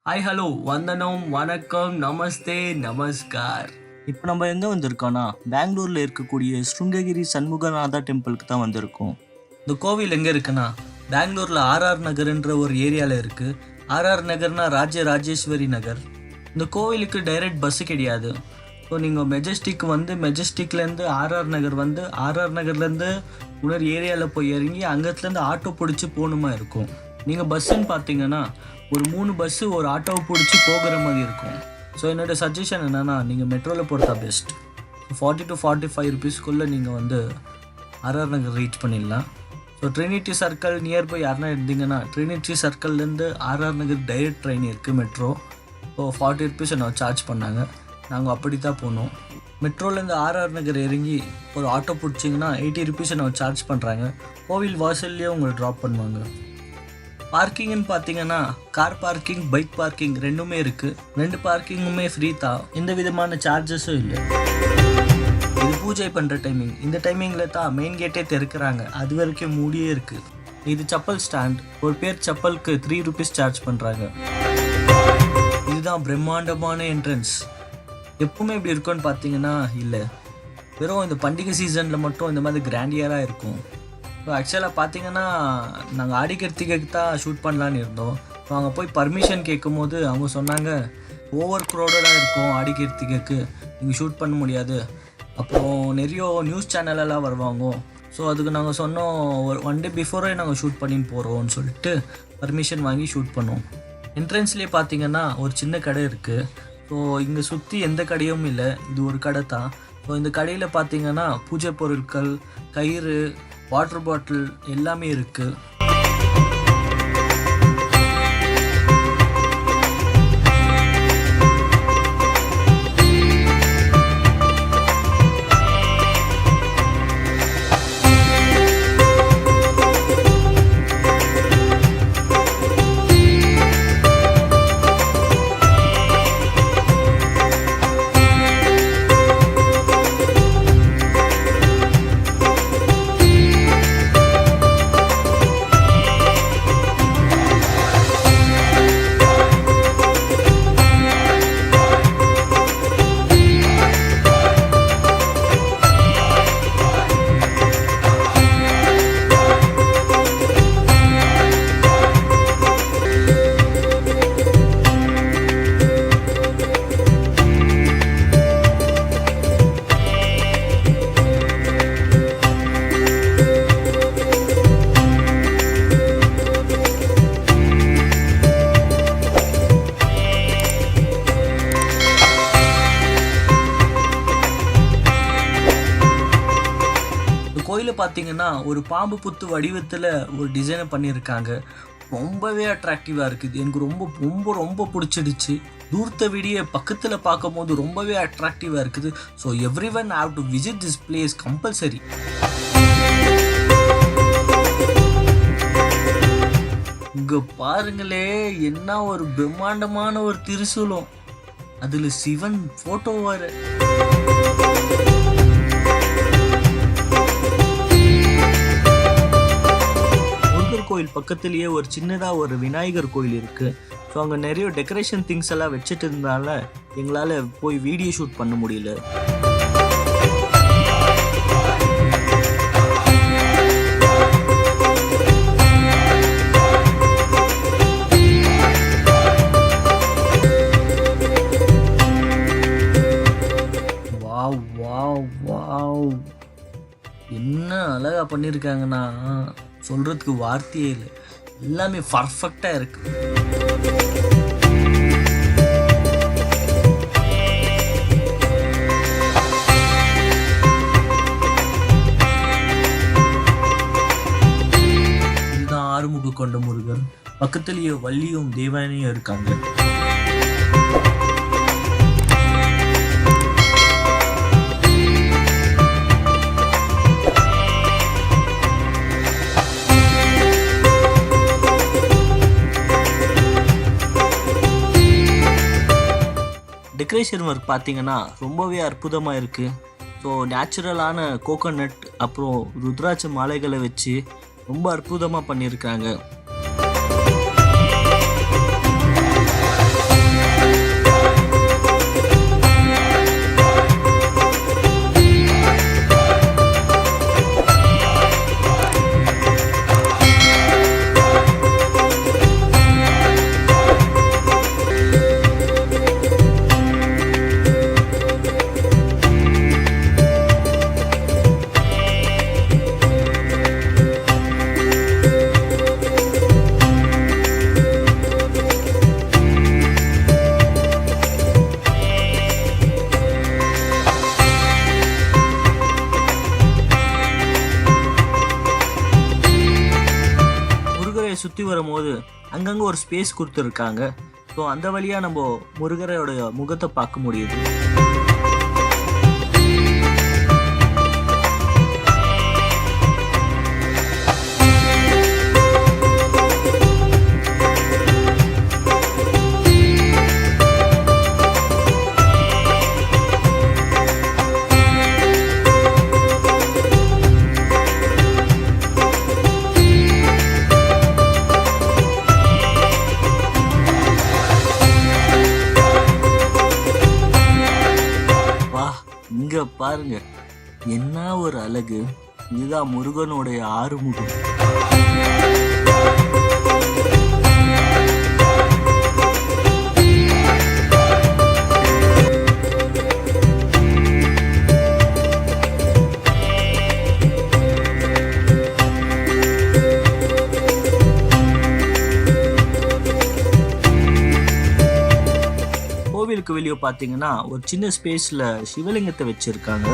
Hi hello வந்தனம் வணக்கம் நமஸ்தே நமஸ்கார். இப்போ நம்ம எங்கே வந்திருக்கோம்னா பெங்களூரில் இருக்கக்கூடிய ஸ்ருங்ககிரி சண்முகநாதா டெம்பிளுக்கு தான் வந்திருக்கோம். இந்த கோவில் எங்கே இருக்குன்னா பெங்களூரில் ஆர்ஆர் நகர்ன்ற ஒரு ஏரியாவில் இருக்குது. ஆர்ஆர் நகர்னா ராஜராஜேஸ்வரி நகர். இந்த கோவிலுக்கு டைரக்ட் பஸ்ஸு கிடையாது. ஸோ நீங்கள் மெஜஸ்டிக் வந்து மெஜஸ்டிக்லேருந்து ஆர்ஆர் நகர் வந்து ஆர்ஆர் நகர்லேருந்து இன்னொரு ஏரியாவில் போய் இறங்கி அங்கத்துலேருந்து ஆட்டோ பிடிச்சி போகணுமா இருக்கும். நீங்கள் பஸ்ஸுன்னு பார்த்தீங்கன்னா ஒரு 3 பஸ்ஸு ஒரு ஆட்டோவை பிடிச்சி போகிற மாதிரி இருக்கும். ஸோ என்னோடய சஜஷன் என்னென்னா நீங்கள் மெட்ரோவில் போகிறதா பெஸ்ட். 40 to 45 ருபீஸ்க்குள்ளே நீங்கள் வந்து ஆர்ஆர் நகர் ரீச் பண்ணிடலாம். ஸோ ட்ரினிட்டி சர்க்கிள் நியர்பை யாருனா இருந்தீங்கன்னா ட்ரினிட்டி சர்க்கிள்லேருந்து ஆர்ஆர் நகர் டைரக்ட் ட்ரெயின் இருக்குது மெட்ரோ. ஸோ 40 ருபீஸ் நான் சார்ஜ் பண்ணாங்க. நாங்கள் அப்படி தான் போனோம். மெட்ரோலேருந்து ஆர்ஆர் நகர் இறங்கி ஒரு ஆட்டோ பிடிச்சிங்கன்னா 80 ருபீஸை நான் சார்ஜ் பண்ணுறாங்க. கோவில் வாசல்லையே உங்களை ட்ராப் பண்ணுவாங்க. பார்க்கிங்னு பார்த்தீங்கன்னா கார் பார்க்கிங் பைக் பார்க்கிங் ரெண்டுமே இருக்குது. 2 பார்க்கிங்குமே ஃப்ரீ தான், எந்த விதமான சார்ஜஸும் இல்லை. இது பூஜை பண்ணுற டைமிங். இந்த டைமிங்கில் தான் மெயின் கேட்டே திறக்கிறாங்க, அது வரைக்கும் மூடியே இருக்குது. இது செப்பல் ஸ்டாண்ட். ஒரு பேர் செப்பலுக்கு 3 ருபீஸ் சார்ஜ் பண்ணுறாங்க. இதுதான் பிரம்மாண்டமான என்ட்ரன்ஸ். எப்பவுமே இப்படி இருக்கும்னு பார்த்தீங்கன்னா இல்லை, வெறும் இந்த பண்டிகை சீசனில் மட்டும் இந்த மாதிரி கிராண்டியராக இருக்கும். ஸோ ஆக்சுவலாக பார்த்தீங்கன்னா நாங்கள் ஆடி கிருத்திகைக்கு தான் ஷூட் பண்ணலான்னு இருந்தோம். ஸோ அங்கே போய் பர்மிஷன் கேட்கும் போது அவங்க சொன்னாங்க ஓவர் க்ரௌடடாக இருக்கும், ஆடி கிருத்திகைக்கு நீங்கள் ஷூட் பண்ண முடியாது, அப்புறம் நிறைய நியூஸ் சேனலெல்லாம் வருவாங்க. ஸோ அதுக்கு நாங்கள் சொன்னோம் ஒரு 1 டே பிஃபோரே நாங்கள் ஷூட் பண்ணின்னு போகிறோம்னு சொல்லிட்டு பர்மிஷன் வாங்கி ஷூட் பண்ணோம். என்ட்ரன்ஸ்லேயே பார்த்தீங்கன்னா ஒரு சின்ன கடை இருக்குது. ஸோ இங்கே சுற்றி எந்த கடையும் இல்லை, இது ஒரு கடை தான். ஸோ இந்த கடையில் பார்த்தீங்கன்னா பூஜை பொருட்கள், கயிறு, வாட்டர் பாட்டில் எல்லாமே இருக்குது. கோயிலை பார்த்தீங்கன்னா ஒரு பாம்பு புத்து வடிவத்தில் ஒரு டிசைனை பண்ணியிருக்காங்க. ரொம்பவே அட்ராக்டிவாக இருக்குது. எனக்கு ரொம்ப ரொம்ப ரொம்ப பிடிச்சிடுச்சு. தூரத்தை விடிய பக்கத்தில் பார்க்கும் போது ரொம்பவே அட்ராக்டிவாக இருக்குது. So every one have to visit this place compulsory. இங்கே பாருங்களே, என்ன ஒரு பிரம்மாண்டமான ஒரு திருசூலம், அதில் சிவன் ஃபோட்டோ வர. கோயில் பக்கத்துலேயே ஒரு சின்னதாக ஒரு விநாயகர் கோயில் இருக்குது. ஸோ அங்கே நிறைய டெக்கரேஷன் திங்ஸ் எல்லாம் வச்சுட்டு இருந்தால எங்களால் போய் வீடியோ ஷூட் பண்ண முடியல. வாவ் வாவ் வாவ், என்ன அழகாக பண்ணியிருக்காங்கன்னா சொல்கிறதுக்கு வார்த்தையே இல்லை. எல்லாமே பர்ஃபெக்டாக இருக்குது. இதுதான் ஆறுமுக கொண்ட முருகர். பக்கத்துலேயே வள்ளியும் தேவானையும் இருக்காங்க. டெக்கரேஷன் ஒர்க் பார்த்தீங்கன்னா ரொம்பவே அற்புதமாக இருக்குது. ஸோ நேச்சுரலான கோகோனட் அப்புறம் ருத்ராட்ச மாலைகளை வச்சு ரொம்ப அற்புதமாக பண்ணியிருக்காங்க. சுற்றி வரும்போது அங்கங்கே ஒரு ஸ்பேஸ் கொடுத்துருக்காங்க. ஸோ அந்த வழியாக நம்ம முருகரோட முகத்தை பார்க்க முடியுது. இங்க பாருங்க, என்ன ஒரு அழகு! இதுதான் முருகனுடைய ஆறுமுகம். கோவிலுக்கு வெளியே பார்த்தீங்கன்னா ஒரு சின்ன ஸ்பேஸ்ல சிவலிங்கத்தை வச்சிருக்காங்க.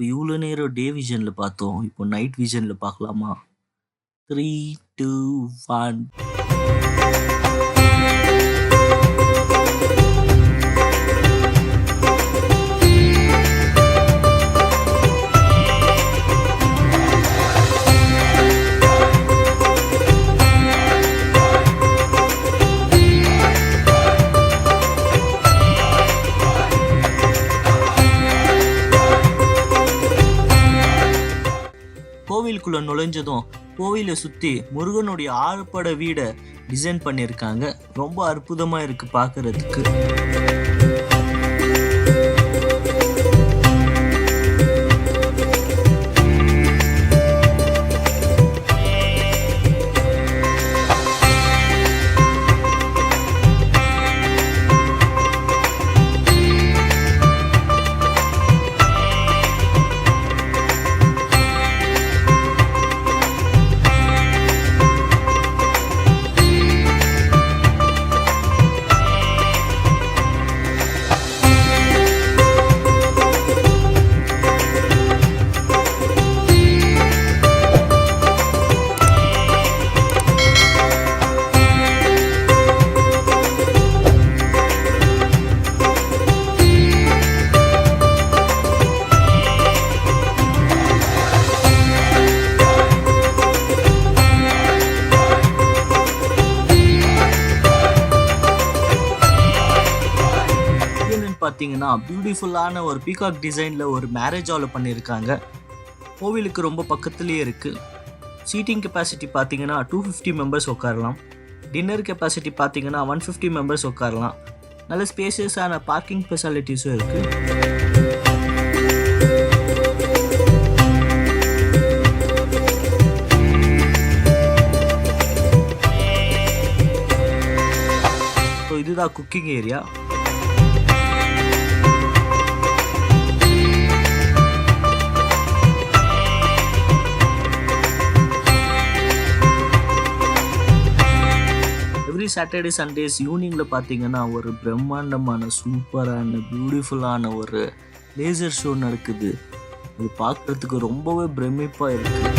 இவ்வளோ நேரம் டே விஷன்ல பார்த்தோம், இப்போ நைட் விஷன்ல பார்க்கலாமா? 3, 2, 1. கோவிலுக்குள்ள நுழைஞ்சதும் கோவிலை சுத்தி முருகனுடைய ஆறுபட வீடை டிசைன் பண்ணியிருக்காங்க. ரொம்ப அற்புதமா இருக்கு பார்க்கிறதுக்கு. பார்த்தீங்கன்னா பியூட்டிஃபுல்லான ஒரு பீகாக் டிசைனில் ஒரு மேரேஜ் ஹால் பண்ணியிருக்காங்க. கோவிலுக்கு ரொம்ப பக்கத்துலேயே இருக்குது. சீட்டிங் கெப்பாசிட்டி பார்த்தீங்கன்னா 250 மெம்பர்ஸ் உட்காரலாம். டின்னர் கெப்பாசிட்டி பார்த்தீங்கன்னா 150 மெம்பர்ஸ் உட்காரலாம். நல்ல ஸ்பேசியஸான பார்க்கிங் ஃபெசிலிட்டிஸும் இருக்குது. ஸோ இதுதான் cooking area. Every Saturday Sundays ஈவினிங்கில் பார்த்தீங்கன்னா ஒரு பிரம்மாண்டமான சூப்பரான பியூட்டிஃபுல்லான ஒரு லேசர் ஷோ நடக்குது. இது பார்க்குறதுக்கு ரொம்பவே பிரமிப்பாக இருக்குது.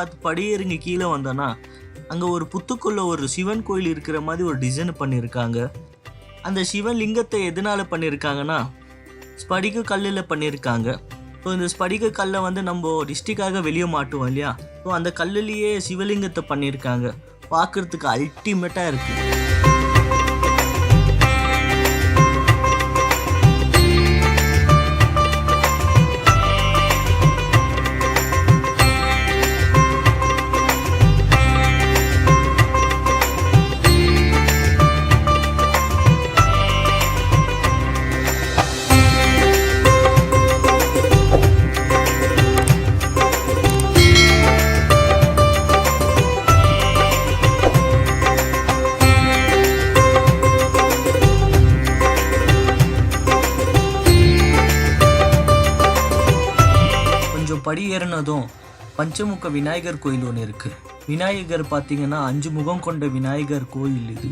பார்த்து படியேறி கீழே வந்தோன்னா அங்கே ஒரு புத்துக்குள்ள ஒரு சிவன் கோயில் இருக்கிற மாதிரி ஒரு டிசைன் பண்ணியிருக்காங்க. அந்த சிவன் லிங்கத்தை எதனால் பண்ணியிருக்காங்கன்னா ஸ்படிக கல்லில் பண்ணியிருக்காங்க. ஸோ இந்த ஸ்படிக கல்லை வந்து நம்ம டிஸ்ட்ரிக்டாக வெளியே மாட்டுவோம் இல்லையா, ஸோ அந்த கல்லுலேயே சிவலிங்கத்தை பண்ணியிருக்காங்க. பார்க்குறதுக்கு அல்டிமேட்டாக இருக்குது. படி ஏறினதும் பஞ்சமுக விநாயகர் கோயில் ஒன்று இருக்குது. விநாயகர் பார்த்தீங்கன்னா 5 முகம் கொண்ட விநாயகர் கோயில் இது.